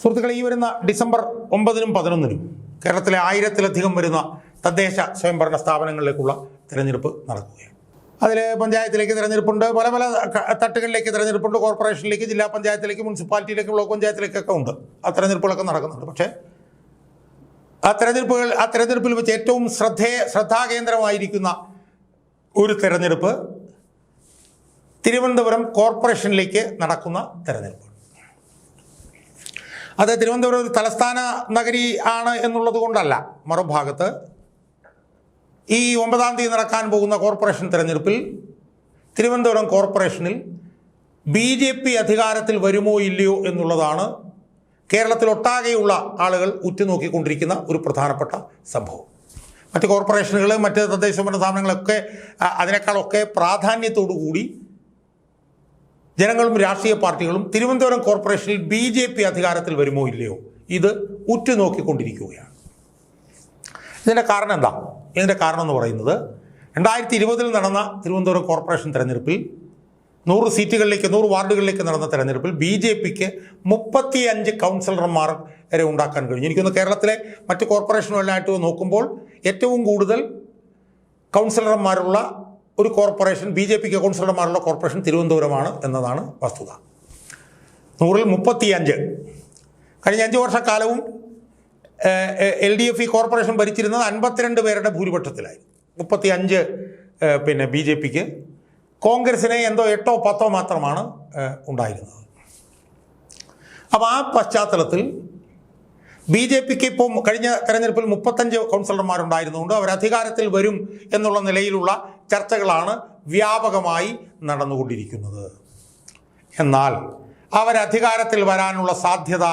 സുഹൃത്തുക്കളെ, ഈ വരുന്ന ഡിസംബർ 9-നും 11-നും കേരളത്തിലെ 1000-ലധികം വരുന്ന തദ്ദേശ സ്വയംഭരണ സ്ഥാപനങ്ങളിലേക്കുള്ള തിരഞ്ഞെടുപ്പ് നടക്കുകയാണ്. അതിൽ പഞ്ചായത്തിലേക്ക് തിരഞ്ഞെടുപ്പുണ്ട്, പല പല തട്ടുകളിലേക്ക് തിരഞ്ഞെടുപ്പുണ്ട്, കോർപ്പറേഷനിലേക്ക്, ജില്ലാ പഞ്ചായത്തിലേക്ക്, മുനിസിപ്പാലിറ്റിയിലേക്ക്, ബ്ലോക്ക് പഞ്ചായത്തിലേക്കൊക്കെ ഉണ്ട്. ആ തിരഞ്ഞെടുപ്പുകളൊക്കെ നടക്കുന്നുണ്ട്. പക്ഷേ ആ തിരഞ്ഞെടുപ്പിൽ വെച്ച് ഏറ്റവും ശ്രദ്ധാകേന്ദ്രമായിരിക്കുന്ന ഒരു തിരഞ്ഞെടുപ്പ് തിരുവനന്തപുരം കോർപ്പറേഷനിലേക്ക് നടക്കുന്ന തിരഞ്ഞെടുപ്പാണ്. അത് തിരുവനന്തപുരം ഒരു തലസ്ഥാന നഗരി ആണ് എന്നുള്ളത് കൊണ്ടല്ല, മറുഭാഗത്ത് ഈ 9-ാം തീയതി നടക്കാൻ പോകുന്ന കോർപ്പറേഷൻ തിരഞ്ഞെടുപ്പിൽ തിരുവനന്തപുരം കോർപ്പറേഷനിൽ BJP അധികാരത്തിൽ വരുമോ ഇല്ലയോ എന്നുള്ളതാണ് കേരളത്തിലൊട്ടാകെയുള്ള ആളുകൾ ഉറ്റുനോക്കിക്കൊണ്ടിരിക്കുന്ന ഒരു പ്രധാനപ്പെട്ട സംഭവം. മറ്റ് കോർപ്പറേഷനുകൾ, മറ്റ് തദ്ദേശ സ്വയംഭരണ സ്ഥാപനങ്ങളൊക്കെ അതിനേക്കാളൊക്കെ പ്രാധാന്യത്തോടു കൂടി ജനങ്ങളും രാഷ്ട്രീയ പാർട്ടികളും തിരുവനന്തപുരം കോർപ്പറേഷനിൽ BJP അധികാരത്തിൽ വരുമോ ഇല്ലയോ ഇത് ഉറ്റുനോക്കിക്കൊണ്ടിരിക്കുകയാണ്. ഇതിൻ്റെ കാരണം എന്താ? ഇതിൻ്റെ കാരണം എന്ന് പറയുന്നത് 2020 നടന്ന തിരുവനന്തപുരം കോർപ്പറേഷൻ തെരഞ്ഞെടുപ്പിൽ 100 സീറ്റുകളിലേക്ക് 100 വാർഡുകളിലേക്ക് നടന്ന തെരഞ്ഞെടുപ്പിൽ BJPക്ക് 35 കൗൺസിലർമാർ വരെ ഉണ്ടാക്കാൻ കഴിഞ്ഞു. എനിക്കൊന്ന് കേരളത്തിലെ മറ്റ് കോർപ്പറേഷനുകളിലായിട്ട് നോക്കുമ്പോൾ ഏറ്റവും കൂടുതൽ കൗൺസിലർമാരുള്ള ഒരു കോർപ്പറേഷൻ, BJPക്ക് കൗൺസിലർമാരുള്ള കോർപ്പറേഷൻ തിരുവനന്തപുരമാണ് എന്നതാണ് വസ്തുത. 100-ൽ 35. കഴിഞ്ഞ 5 വർഷക്കാലവും LDF ഈ കോർപ്പറേഷൻ ഭരിച്ചിരുന്നത് 52 പേരുടെ ഭൂരിപക്ഷത്തിലായി. 35 BJPക്ക്, കോൺഗ്രസിന് എന്തോ 8-ഓ 10-ഓ മാത്രമാണ് ഉണ്ടായിരുന്നത്. അപ്പോൾ ആ പശ്ചാത്തലത്തിൽ BJPക്ക് ഇപ്പോൾ കഴിഞ്ഞ തെരഞ്ഞെടുപ്പിൽ 35 കൗൺസിലർമാരുണ്ടായിരുന്നുകൊണ്ട് അവർ അധികാരത്തിൽ വരും എന്നുള്ള നിലയിലുള്ള ചർച്ചകളാണ് വ്യാപകമായി നടന്നുകൊണ്ടിരിക്കുന്നത്. എന്നാൽ അവരധികാരത്തിൽ വരാനുള്ള സാധ്യത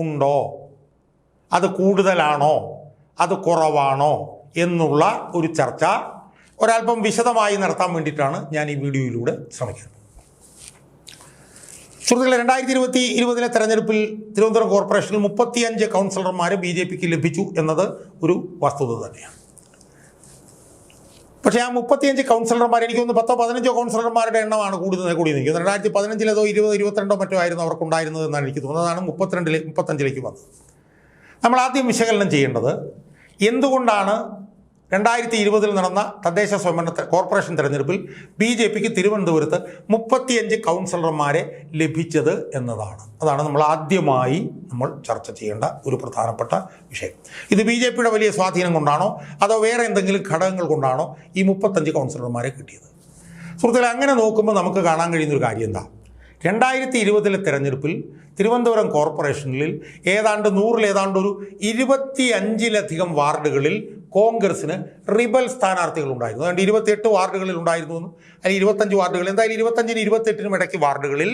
ഉണ്ടോ, അത് കൂടുതലാണോ, അത് കുറവാണോ എന്നുള്ള ഒരു ചർച്ച ഒരല്പം വിശദമായി നടത്താൻ വേണ്ടിയിട്ടാണ് ഞാൻ ഈ വീഡിയോയിലൂടെ ശ്രമിക്കുന്നത്. സുഹൃത്തുക്കളെ, 2020 തെരഞ്ഞെടുപ്പിൽ തിരുവനന്തപുരം കോർപ്പറേഷനിൽ 35 കൗൺസിലർമാർ BJPക്ക് ലഭിച്ചു എന്നത് ഒരു വസ്തുത തന്നെയാണ്. പക്ഷേ ആ 35 കൗൺസിലർമാർ, എനിക്ക് തോന്നുന്നു 10-15 കൗൺസിലർമാരുടെ എണ്ണമാണ് കൂടി നിൽക്കുന്നത്. 2015-ലേതോ 2022 മറ്റോ ആയിരുന്നു അവർക്കുണ്ടായിരുന്നത് എന്നാണ് എനിക്ക് തോന്നുന്നത്. അതാണ് 35-ലേക്ക് വന്നത്. നമ്മൾ ആദ്യം വിശകലനം ചെയ്യേണ്ടത് എന്തുകൊണ്ടാണ് 2020 നടന്ന തദ്ദേശ സ്വയംഭരണ കോർപ്പറേഷൻ തെരഞ്ഞെടുപ്പിൽ BJPക്ക് തിരുവനന്തപുരത്ത് 35 കൗൺസിലർമാരെ ലഭിച്ചത് എന്നതാണ്. അതാണ് നമ്മൾ ആദ്യമായി ചർച്ച ചെയ്യേണ്ട ഒരു പ്രധാനപ്പെട്ട വിഷയം. ഇത് BJPയുടെ വലിയ സ്വാധീനം കൊണ്ടാണോ അതോ വേറെ എന്തെങ്കിലും ഘടകങ്ങൾ കൊണ്ടാണോ ഈ 35 കൗൺസിലർമാരെ കിട്ടിയത്? സുഹൃത്തുക്കളെ, അങ്ങനെ നോക്കുമ്പോൾ നമുക്ക് കാണാൻ കഴിയുന്നൊരു കാര്യം എന്താ? 2020 തെരഞ്ഞെടുപ്പിൽ തിരുവനന്തപുരം കോർപ്പറേഷനിൽ ഏതാണ്ട് 25-ലധികം വാർഡുകളിൽ കോൺഗ്രസിന് റിബൽ സ്ഥാനാർത്ഥികൾ ഉണ്ടായിരുന്നു. അതുകൊണ്ട് 28 വാർഡുകളിൽ ഉണ്ടായിരുന്നു, അല്ലെങ്കിൽ 25 വാർഡുകളിൽ, എന്തായാലും 25-നും 28-നും ഇടയ്ക്ക് വാർഡുകളിൽ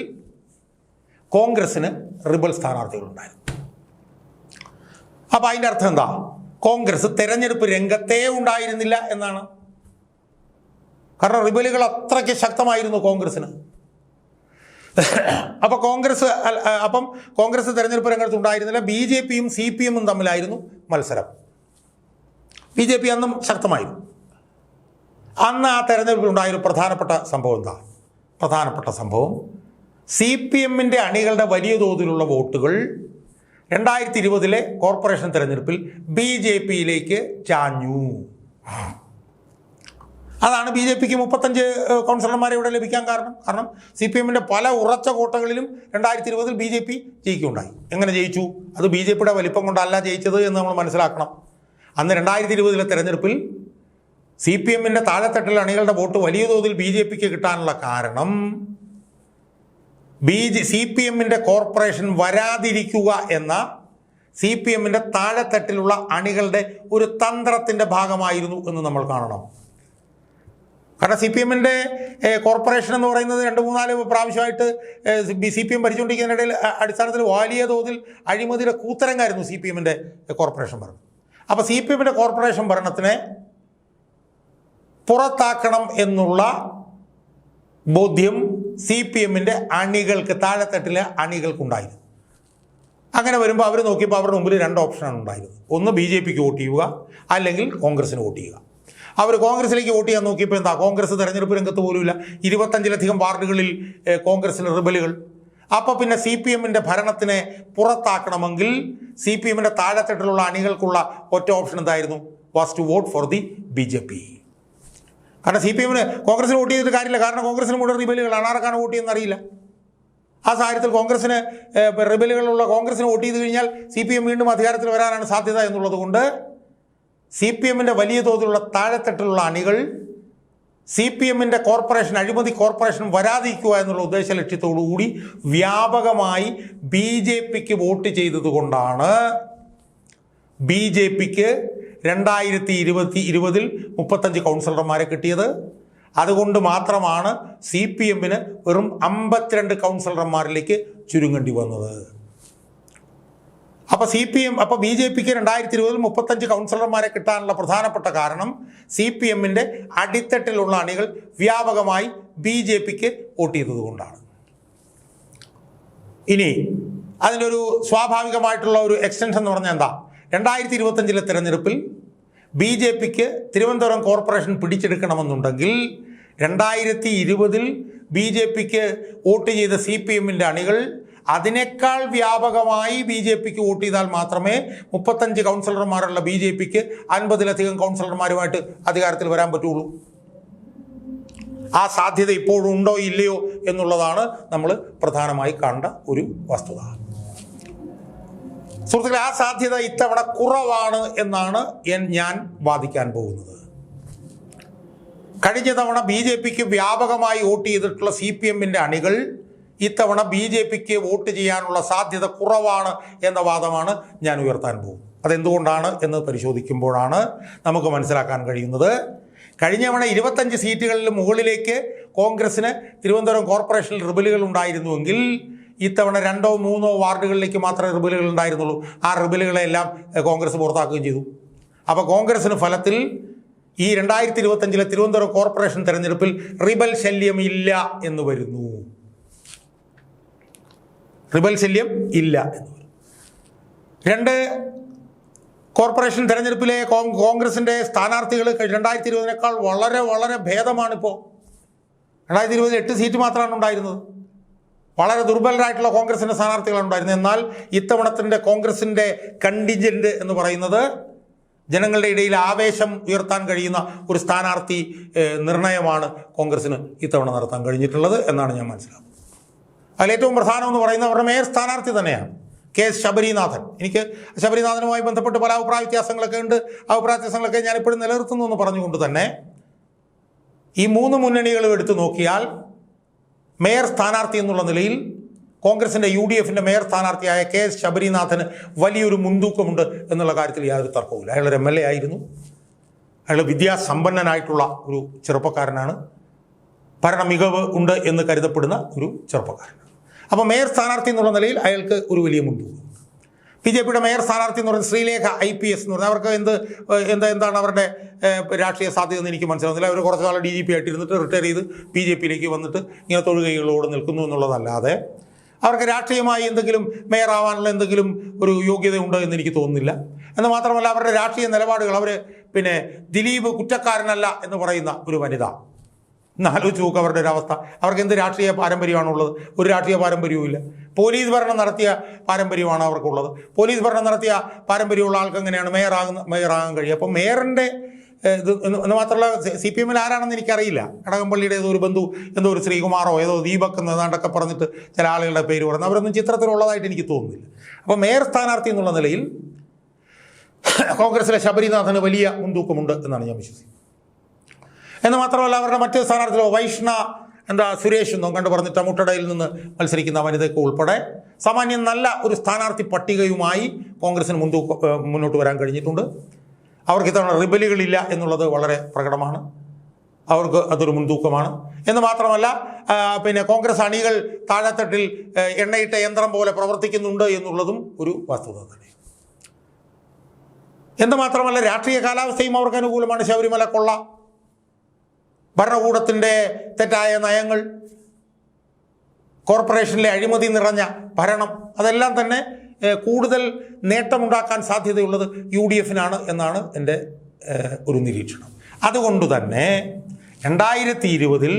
കോൺഗ്രസിന് റിബൽ സ്ഥാനാർത്ഥികൾ ഉണ്ടായിരുന്നു. അപ്പോൾ അതിൻ്റെ അർത്ഥം എന്താ? കോൺഗ്രസ് തെരഞ്ഞെടുപ്പ് രംഗത്തേ ഉണ്ടായിരുന്നില്ല എന്നാണ്. കാരണം റിബലുകൾ അത്രയ്ക്ക് ശക്തമായിരുന്നു കോൺഗ്രസിന്. അപ്പം കോൺഗ്രസ് തെരഞ്ഞെടുപ്പ് രംഗത്ത് ഉണ്ടായിരുന്നില്ല. BJPയും CPM-ഉം തമ്മിലായിരുന്നു മത്സരം. BJP അന്നും ശക്തമായിരുന്നു. അന്ന് ആ തെരഞ്ഞെടുപ്പിൽ ഉണ്ടായൊരു പ്രധാനപ്പെട്ട സംഭവം എന്താ? പ്രധാനപ്പെട്ട സംഭവം CPM-ന്റെ അണികളുടെ വലിയ തോതിലുള്ള വോട്ടുകൾ 2020 കോർപ്പറേഷൻ തെരഞ്ഞെടുപ്പിൽ BJPയിലേക്ക് ചാഞ്ഞു. അതാണ് BJPക്ക് 35 കൗൺസിലർമാരെ ഇവിടെ ലഭിക്കാൻ കാരണം CPM-ന്റെ പല ഉറച്ച കോട്ടകളിലും 2020 BJP ജയിക്കുകയുണ്ടായി. എങ്ങനെ ജയിച്ചു? അത് BJPയുടെ വലിപ്പം കൊണ്ടല്ല ജയിച്ചത് എന്ന് നമ്മൾ മനസ്സിലാക്കണം. അന്ന് 2020 തെരഞ്ഞെടുപ്പിൽ CPM-ന്റെ താഴെത്തട്ടിലെ അണികളുടെ വോട്ട് വലിയ തോതിൽ BJPക്ക് കിട്ടാനുള്ള കാരണം CPM-ന്റെ കോർപ്പറേഷൻ വരാതിരിക്കുക എന്ന CPM-ന്റെ താഴെത്തട്ടിലുള്ള അണികളുടെ ഒരു തന്ത്രത്തിൻ്റെ ഭാഗമായിരുന്നു എന്ന് നമ്മൾ കാണണം. കാരണം CPM-ന്റെ കോർപ്പറേഷൻ എന്ന് പറയുന്നത് 2-3-4 പ്രാവശ്യമായിട്ട് CPM ഭരിച്ചുകൊണ്ടിരിക്കുന്നതിനിടയിൽ അടിസ്ഥാനത്തിൽ വലിയ തോതിൽ അഴിമതിയുടെ കൂത്തരങ്ങായിരുന്നു CPM-ന്റെ കോർപ്പറേഷൻ ഭരണം. അപ്പോൾ CPM-ന്റെ കോർപ്പറേഷൻ ഭരണത്തിനെ പുറത്താക്കണം എന്നുള്ള ബോധ്യം CPM-ന്റെ അണികൾക്ക്, താഴെത്തട്ടിലെ അണികൾക്കുണ്ടായിരുന്നു. അങ്ങനെ വരുമ്പോൾ അവർ നോക്കിയപ്പോൾ അവരുടെ മുമ്പിൽ 2 ഓപ്ഷനാണ് ഉണ്ടായിരുന്നത്. ഒന്ന് BJPക്ക് വോട്ട് ചെയ്യുക, അല്ലെങ്കിൽ കോൺഗ്രസിന് വോട്ട് ചെയ്യുക. അവർ കോൺഗ്രസിലേക്ക് വോട്ട് ചെയ്യാൻ നോക്കിയപ്പോൾ എന്താ? കോൺഗ്രസ് തെരഞ്ഞെടുപ്പ് രംഗത്ത് പോലുമില്ല. 25-ലധികം വാർഡുകളിൽ കോൺഗ്രസിന് റിബലുകൾ. അപ്പോൾ പിന്നെ CPM-ന്റെ ഭരണത്തിനെ പുറത്താക്കണമെങ്കിൽ CPM-ന്റെ താഴെത്തട്ടിലുള്ള അണികൾക്കുള്ള ഒറ്റ ഓപ്ഷൻ എന്തായിരുന്നു? Was to vote for the BJP. കാരണം CPM-ന് കോൺഗ്രസിന് വോട്ട് ചെയ്തിട്ട് കാര്യമില്ല. കാരണം കോൺഗ്രസിന് മുഴുവൻ റിബലുകളാണ്. ആർക്കാണ് വോട്ട് ചെയ്യുന്നത് അറിയില്ല. ആ സാഹചര്യത്തിൽ കോൺഗ്രസിന് റിബലുകളുള്ള കോൺഗ്രസിന് വോട്ട് ചെയ്ത് കഴിഞ്ഞാൽ CPM വീണ്ടും അധികാരത്തിൽ വരാനാണ് സാധ്യത എന്നുള്ളത് കൊണ്ട് CPM-ന്റെ വലിയ തോതിലുള്ള താഴെത്തട്ടിലുള്ള അണികൾ CPM-ന്റെ കോർപ്പറേഷൻ, അഴിമതി കോർപ്പറേഷൻ വരാതിരിക്കുക എന്നുള്ള ഉദ്ദേശ ലക്ഷ്യത്തോടുകൂടി വ്യാപകമായി BJPക്ക് വോട്ട് ചെയ്തതുകൊണ്ടാണ് BJPക്ക് 2020 35 കൗൺസിലർമാരെ കിട്ടിയത്. അതുകൊണ്ട് മാത്രമാണ് CPM-ന് വെറും 52 കൗൺസിലർമാരിലേക്ക് ചുരുങ്ങേണ്ടി വന്നത്. അപ്പോൾ BJPക്ക് 2020 35 കൗൺസിലർമാരെ കിട്ടാനുള്ള പ്രധാനപ്പെട്ട കാരണം CPM-ന്റെ അടിത്തട്ടിലുള്ള അണികൾ വ്യാപകമായി BJPക്ക് വോട്ട് ചെയ്തതുകൊണ്ടാണ്. ഇനി അതിനൊരു സ്വാഭാവികമായിട്ടുള്ള ഒരു എക്സ്റ്റൻഷൻ എന്ന് പറഞ്ഞാൽ എന്താ? 2025 തെരഞ്ഞെടുപ്പിൽ BJPക്ക് തിരുവനന്തപുരം കോർപ്പറേഷൻ പിടിച്ചെടുക്കണമെന്നുണ്ടെങ്കിൽ 2020 BJPക്ക് വോട്ട് ചെയ്ത CPM-ന്റെ അണികൾ അതിനേക്കാൾ വ്യാപകമായി BJPക്ക് വോട്ട് ചെയ്താൽ മാത്രമേ 35 കൗൺസിലർമാരുള്ള BJPക്ക് 50-ലധികം കൗൺസിലർമാരുമായിട്ട് അധികാരത്തിൽ വരാൻ പറ്റുള്ളൂ. ആ സാധ്യത ഇപ്പോഴും ഉണ്ടോ ഇല്ലയോ എന്നുള്ളതാണ് നമ്മൾ പ്രധാനമായി കണ്ട ഒരു വസ്തുത. സുഹൃത്തുക്കളെ, ആ സാധ്യത ഇത്തവണ കുറവാണ് എന്നാണ് ഞാൻ വാദിക്കാൻ പോകുന്നത്. കഴിഞ്ഞ തവണ BJPക്ക് വ്യാപകമായി വോട്ട് ചെയ്തിട്ടുള്ള CPM-ന്റെ അണികൾ ഇത്തവണ BJPക്ക് വോട്ട് ചെയ്യാനുള്ള സാധ്യത കുറവാണ് എന്ന വാദമാണ് ഞാൻ ഉയർത്താൻ പോകും. അതെന്തുകൊണ്ടാണ് എന്ന് പരിശോധിക്കുമ്പോഴാണ് നമുക്ക് മനസ്സിലാക്കാൻ കഴിയുന്നത്. കഴിഞ്ഞ തവണ 25 സീറ്റുകളിൽ മുകളിലേക്ക് കോൺഗ്രസിന് തിരുവനന്തപുരം കോർപ്പറേഷനിൽ റിബലുകൾ ഉണ്ടായിരുന്നുവെങ്കിൽ ഇത്തവണ 2-3 വാർഡുകളിലേക്ക് മാത്രമേ റിബലുകൾ ഉണ്ടായിരുന്നുള്ളൂ. ആ റിബലുകളെല്ലാം കോൺഗ്രസ് പുറത്താക്കുകയും ചെയ്തു. അപ്പോൾ കോൺഗ്രസിന് ഫലത്തിൽ ഈ 2025 തിരുവനന്തപുരം കോർപ്പറേഷൻ തെരഞ്ഞെടുപ്പിൽ റിബൽ ശല്യം ഇല്ല എന്ന് വരുന്നു. റിബൽ ശല്യം ഇല്ല എന്ന് വരും. 2 കോർപ്പറേഷൻ തെരഞ്ഞെടുപ്പിലെ കോൺഗ്രസിൻ്റെ സ്ഥാനാർത്ഥികൾ 2020 വളരെ വളരെ ഭേദമാണിപ്പോൾ. 2020 8 സീറ്റ് മാത്രമാണ് ഉണ്ടായിരുന്നത്. വളരെ ദുർബലരായിട്ടുള്ള കോൺഗ്രസിൻ്റെ സ്ഥാനാർത്ഥികളാണ് ഉണ്ടായിരുന്നത്. എന്നാൽ ഇത്തവണത്തിൻ്റെ കോൺഗ്രസിൻ്റെ കണ്ടിജന്റ് എന്ന് പറയുന്നത് ജനങ്ങളുടെ ഇടയിൽ ആവേശം ഉയർത്താൻ കഴിയുന്ന ഒരു സ്ഥാനാർത്ഥി നിർണയമാണ് കോൺഗ്രസിന് ഇത്തവണ നടത്താൻ കഴിഞ്ഞിട്ടുള്ളത് എന്നാണ് ഞാൻ മനസ്സിലാക്കുന്നത്. അതിലേറ്റവും പ്രധാനം എന്ന് പറയുന്നത് അവരുടെ മേയർ സ്ഥാനാർത്ഥി തന്നെയാണ്, KS ശബരിനാഥൻ. എനിക്ക് ശബരിനാഥനുമായി ബന്ധപ്പെട്ട് പല അഭിപ്രായ വ്യത്യാസങ്ങളൊക്കെ ഉണ്ട്. അഭിപ്രായ വ്യത്യാസങ്ങളൊക്കെ ഞാനിപ്പോഴും നിലനിർത്തുന്നു എന്ന് പറഞ്ഞുകൊണ്ട് തന്നെ ഈ 3 മുന്നണികളും എടുത്തു നോക്കിയാൽ മേയർ സ്ഥാനാർത്ഥി എന്നുള്ള നിലയിൽ കോൺഗ്രസിൻ്റെ UDFൻ്റെ മേയർ സ്ഥാനാർത്ഥിയായ KS ശബരിനാഥന് വലിയൊരു മുൻതൂക്കമുണ്ട് എന്നുള്ള കാര്യത്തിൽ യാതൊരു തർക്കവുമില്ല. അയാളൊരു MLA ആയിരുന്നു. അയാൾ വിദ്യാസമ്പന്നനായിട്ടുള്ള ഒരു ചെറുപ്പക്കാരനാണ്. ഭരണ മികവ് ഉണ്ട് എന്ന് കരുതപ്പെടുന്ന ഒരു ചെറുപ്പക്കാരനാണ്. അപ്പോൾ മേയർ സ്ഥാനാർത്ഥി എന്നുള്ള നിലയിൽ അയാൾക്ക് ഒരു വലിയ മുൻതൂക്കം. BJPയുടെ മേയർ സ്ഥാനാർത്ഥി എന്ന് പറയുന്നത് ശ്രീലേഖ IPS എന്ന് പറഞ്ഞാൽ അവർക്ക് എന്താണ് അവരുടെ രാഷ്ട്രീയ സാധ്യത എന്ന് എനിക്ക് മനസ്സിലാവുന്നില്ല. അവർ കുറച്ച് നാൾ DGP ആയിട്ടിരുന്നിട്ട് റിട്ടയർ ചെയ്ത് BJPയിലേക്ക് വന്നിട്ട് ഇങ്ങനെ തൊഴുകൈകളോട് നിൽക്കുന്നു എന്നുള്ളതല്ലാതെ അവർക്ക് രാഷ്ട്രീയമായി എന്തെങ്കിലും മേയർ ആവാനുള്ള എന്തെങ്കിലും ഒരു യോഗ്യത ഉണ്ടോ എന്ന് എനിക്ക് തോന്നുന്നില്ല. എന്ന് മാത്രമല്ല അവരുടെ രാഷ്ട്രീയ നിലപാടുകൾ, അവർ ദിലീപ് കുറ്റക്കാരനല്ല എന്ന് പറയുന്ന ഒരു വനിത, ആലോചിച്ച് നോക്കുക അവരുടെ ഒരു അവസ്ഥ. അവർക്ക് എന്ത് രാഷ്ട്രീയ പാരമ്പര്യമാണുള്ളത്? ഒരു രാഷ്ട്രീയ പാരമ്പര്യവും ഇല്ല. പോലീസ് ഭരണം നടത്തിയ പാരമ്പര്യമാണ് അവർക്കുള്ളത്. പോലീസ് ഭരണം നടത്തിയ പാരമ്പര്യമുള്ള ആൾക്ക് എങ്ങനെയാണ് മേയറാകാൻ കഴിയുക? അപ്പോൾ മേയറിൻ്റെ ഇത് എന്ന് മാത്രമല്ല CPM-ൽ ആരാണെന്ന് എനിക്കറിയില്ല. കടകംപള്ളിയുടെ ഏതോ ഒരു ബന്ധു, എന്തോ ഒരു ശ്രീകുമാറോ ഏതോ ദീപക് എന്നതാണ്ടൊക്കെ പറഞ്ഞിട്ട് ചില ആളുകളുടെ പേര് പറഞ്ഞു. അവരൊന്നും ചിത്രത്തിലുള്ളതായിട്ട് എനിക്ക് തോന്നുന്നില്ല. അപ്പോൾ മേയർ സ്ഥാനാർത്ഥി എന്നുള്ള നിലയിൽ കോൺഗ്രസിലെ ശബരിനാഥന് വലിയ മുൻതൂക്കമുണ്ട് എന്നാണ് ഞാൻ വിശ്വസിക്കുന്നത്. എന്ന് മാത്രമല്ല അവരുടെ മറ്റ് സ്ഥാനാർത്ഥികളോ സുരേഷ് എന്നോ കണ്ടു പറഞ്ഞിട്ട് മുട്ടടയിൽ നിന്ന് മത്സരിക്കുന്ന വനിതയ്ക്ക് ഉൾപ്പെടെ സാമാന്യം നല്ല ഒരു സ്ഥാനാർത്ഥി പട്ടികയുമായി കോൺഗ്രസിന് മുന്നോട്ട് വരാൻ കഴിഞ്ഞിട്ടുണ്ട്. അവർക്ക് ഇത്തവണ റിബലുകളില്ല എന്നുള്ളത് വളരെ പ്രകടമാണ്. അവർക്ക് അതൊരു മുൻതൂക്കമാണ്. എന്ന് മാത്രമല്ല കോൺഗ്രസ് അണികൾ താഴെത്തട്ടിൽ എണ്ണയിട്ട യന്ത്രം പോലെ പ്രവർത്തിക്കുന്നുണ്ട് എന്നുള്ളതും ഒരു വസ്തുത തന്നെ. എന്ന് മാത്രമല്ല രാഷ്ട്രീയ കാലാവസ്ഥയും അവർക്ക് അനുകൂലമാണ്. ശബരിമല കൊള്ള, ഭരണകൂടത്തിൻ്റെ തെറ്റായ നയങ്ങൾ, കോർപ്പറേഷനിലെ അഴിമതി നിറഞ്ഞ ഭരണം, അതെല്ലാം തന്നെ കൂടുതൽ നേട്ടമുണ്ടാക്കാൻ സാധ്യതയുള്ളത് UDFനാണ് എന്നാണ് എൻ്റെ ഒരു നിരീക്ഷണം. അതുകൊണ്ട് തന്നെ 2020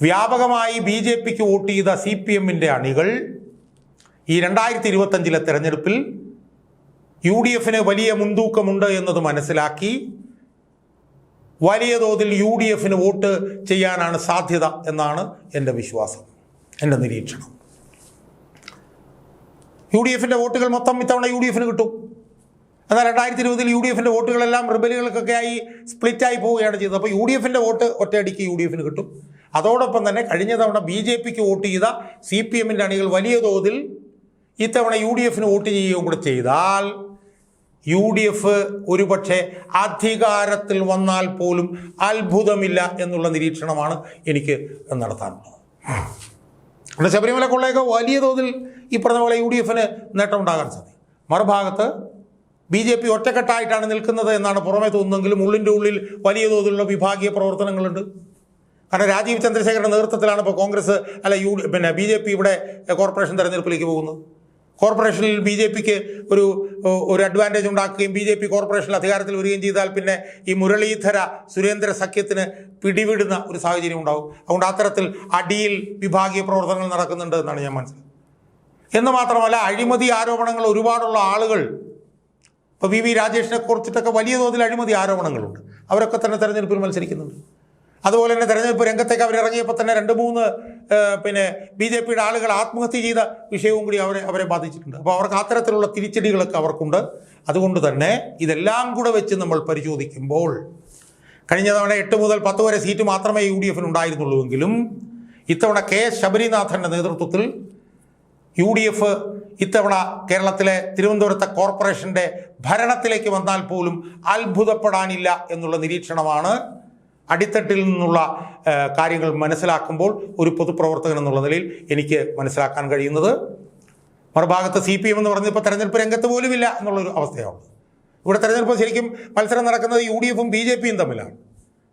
വ്യാപകമായി BJPക്ക് വോട്ട് ചെയ്ത CPMന്റെ അണികൾ ഈ 2025 തെരഞ്ഞെടുപ്പിൽ UDFന് വലിയ മുൻതൂക്കമുണ്ട് എന്നത് മനസ്സിലാക്കി വലിയ തോതിൽ UDFന് വോട്ട് ചെയ്യാനാണ് സാധ്യത എന്നാണ് എൻ്റെ വിശ്വാസം, എൻ്റെ നിരീക്ഷണം. UDFന്റെ വോട്ടുകൾ മൊത്തം ഇത്തവണ UDFന് കിട്ടും. എന്നാൽ 2020 UDFന്റെ വോട്ടുകളെല്ലാം റിബലുകൾക്കൊക്കെ ആയി സ്പ്ലിറ്റായി പോവുകയാണ് ചെയ്തത്. അപ്പോൾ UDFന്റെ വോട്ട് ഒറ്റയടിക്ക് UDFന് കിട്ടും. അതോടൊപ്പം തന്നെ കഴിഞ്ഞ തവണ BJPക്ക് വോട്ട് ചെയ്ത CPMന്റെ അണികൾ വലിയ തോതിൽ ഇത്തവണ UDFന് വോട്ട് ചെയ്യുകയും കൂടെ ചെയ്താൽ UDF ഒരുപക്ഷെ അധികാരത്തിൽ വന്നാൽ പോലും അത്ഭുതമില്ല എന്നുള്ള നിരീക്ഷണമാണ് എനിക്ക് നടത്താനുള്ളത്. ഇവിടെ ശബരിമല കൊള്ളയൊക്കെ വലിയ തോതിൽ ഈ പറഞ്ഞ പോലെ UDFന് നേട്ടമുണ്ടാകാൻ സാധിക്കും. മറുഭാഗത്ത് BJP ഒറ്റക്കെട്ടായിട്ടാണ് നിൽക്കുന്നത് എന്നാണ് പുറമേ തോന്നുന്നതെങ്കിലും ഉള്ളിൻ്റെ ഉള്ളിൽ വലിയ തോതിലുള്ള വിഭാഗീയ പ്രവർത്തനങ്ങളുണ്ട്. കാരണം രാജീവ് ചന്ദ്രശേഖരൻ്റെ നേതൃത്വത്തിലാണ് ഇപ്പോൾ കോൺഗ്രസ് BJP ഇവിടെ കോർപ്പറേഷൻ തെരഞ്ഞെടുപ്പിലേക്ക് പോകുന്നത്. കോർപ്പറേഷനിൽ BJPക്ക് ഒരു അഡ്വാൻറ്റേജ് ഉണ്ടാക്കുകയും BJP കോർപ്പറേഷനിൽ അധികാരത്തിൽ വരികയും ചെയ്താൽ പിന്നെ ഈ മുരളീധര സുരേന്ദ്ര സഖ്യത്തിന് പിടിവിടുന്ന ഒരു സാഹചര്യം ഉണ്ടാകും. അതുകൊണ്ട് അത്തരത്തിൽ അടിയിൽ വിഭാഗീയ പ്രവർത്തനങ്ങൾ നടക്കുന്നുണ്ട് എന്നാണ് ഞാൻ മനസ്സിലാക്കുന്നത്. എന്ന് മാത്രമല്ല അഴിമതി ആരോപണങ്ങൾ ഒരുപാടുള്ള ആളുകൾ ഇപ്പോൾ VV രാജേഷിനെ കുറിച്ചിട്ടൊക്കെ വലിയ തോതിൽ അഴിമതി ആരോപണങ്ങളുണ്ട്. അവരൊക്കെ തന്നെ തെരഞ്ഞെടുപ്പിൽ മത്സരിക്കുന്നുണ്ട്. അതുപോലെ തന്നെ തെരഞ്ഞെടുപ്പ് രംഗത്തേക്ക് അവരിറങ്ങിയപ്പോൾ തന്നെ 2-3 BJPയുടെ ആളുകൾ ആത്മഹത്യ ചെയ്ത വിഷയവും കൂടി അവരെ ബാധിച്ചിട്ടുണ്ട്. അപ്പോൾ അവർക്ക് അത്തരത്തിലുള്ള തിരിച്ചടികളൊക്കെ അവർക്കുണ്ട്. അതുകൊണ്ട് തന്നെ ഇതെല്ലാം കൂടെ വെച്ച് നമ്മൾ പരിശോധിക്കുമ്പോൾ കഴിഞ്ഞ തവണ 8 മുതൽ 10 വരെ സീറ്റ് മാത്രമേ UDFന് ഉണ്ടായിരുന്നുള്ളൂവെങ്കിലും ഇത്തവണ KS ശബരിനാഥൻ്റെ നേതൃത്വത്തിൽ UDF ഇത്തവണ കേരളത്തിലെ തിരുവനന്തപുരത്തെ കോർപ്പറേഷൻ്റെ ഭരണത്തിലേക്ക് വന്നാൽ പോലും അത്ഭുതപ്പെടാനില്ല എന്നുള്ള നിരീക്ഷണമാണ് അടിത്തട്ടിൽ നിന്നുള്ള കാര്യങ്ങൾ മനസ്സിലാക്കുമ്പോൾ ഒരു പൊതുപ്രവർത്തകൻ എന്നുള്ള നിലയിൽ എനിക്ക് മനസ്സിലാക്കാൻ കഴിയുന്നത്. മറുഭാഗത്ത് CPM എന്ന് പറഞ്ഞത് ഇപ്പോൾ തെരഞ്ഞെടുപ്പ് രംഗത്ത് പോലുമില്ല എന്നുള്ളൊരു അവസ്ഥയാണ്. ഇവിടെ തെരഞ്ഞെടുപ്പ് ശരിക്കും മത്സരം നടക്കുന്നത് UDFും BJPയും തമ്മിലാണ്.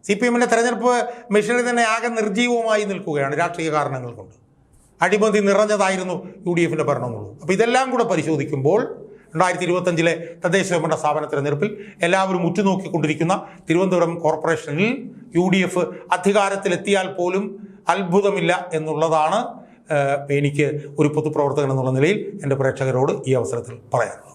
CPMൻ്റെ തെരഞ്ഞെടുപ്പ് മെഷീനറി തന്നെ ആകെ നിർജീവമായി നിൽക്കുകയാണ് രാഷ്ട്രീയ കാരണങ്ങൾ കൊണ്ട്. അഴിമതി നിറഞ്ഞതായിരുന്നു UDFൻ്റെ ഭരണമെന്നുള്ളൂ. അപ്പോൾ ഇതെല്ലാം കൂടെ പരിശോധിക്കുമ്പോൾ 2025 തദ്ദേശ സ്വയംഭരണ സ്ഥാപന തെരഞ്ഞെടുപ്പിൽ എല്ലാവരും ഉറ്റുനോക്കിക്കൊണ്ടിരിക്കുന്ന തിരുവനന്തപുരം കോർപ്പറേഷനിൽ UDF അധികാരത്തിലെത്തിയാൽ പോലും അത്ഭുതമില്ല എന്നുള്ളതാണ് എനിക്ക് ഒരു പൊതുപ്രവർത്തകൻ എന്നുള്ള നിലയിൽ എൻ്റെ പ്രേക്ഷകരോട് ഈ അവസരത്തിൽ പറയാനുള്ളത്.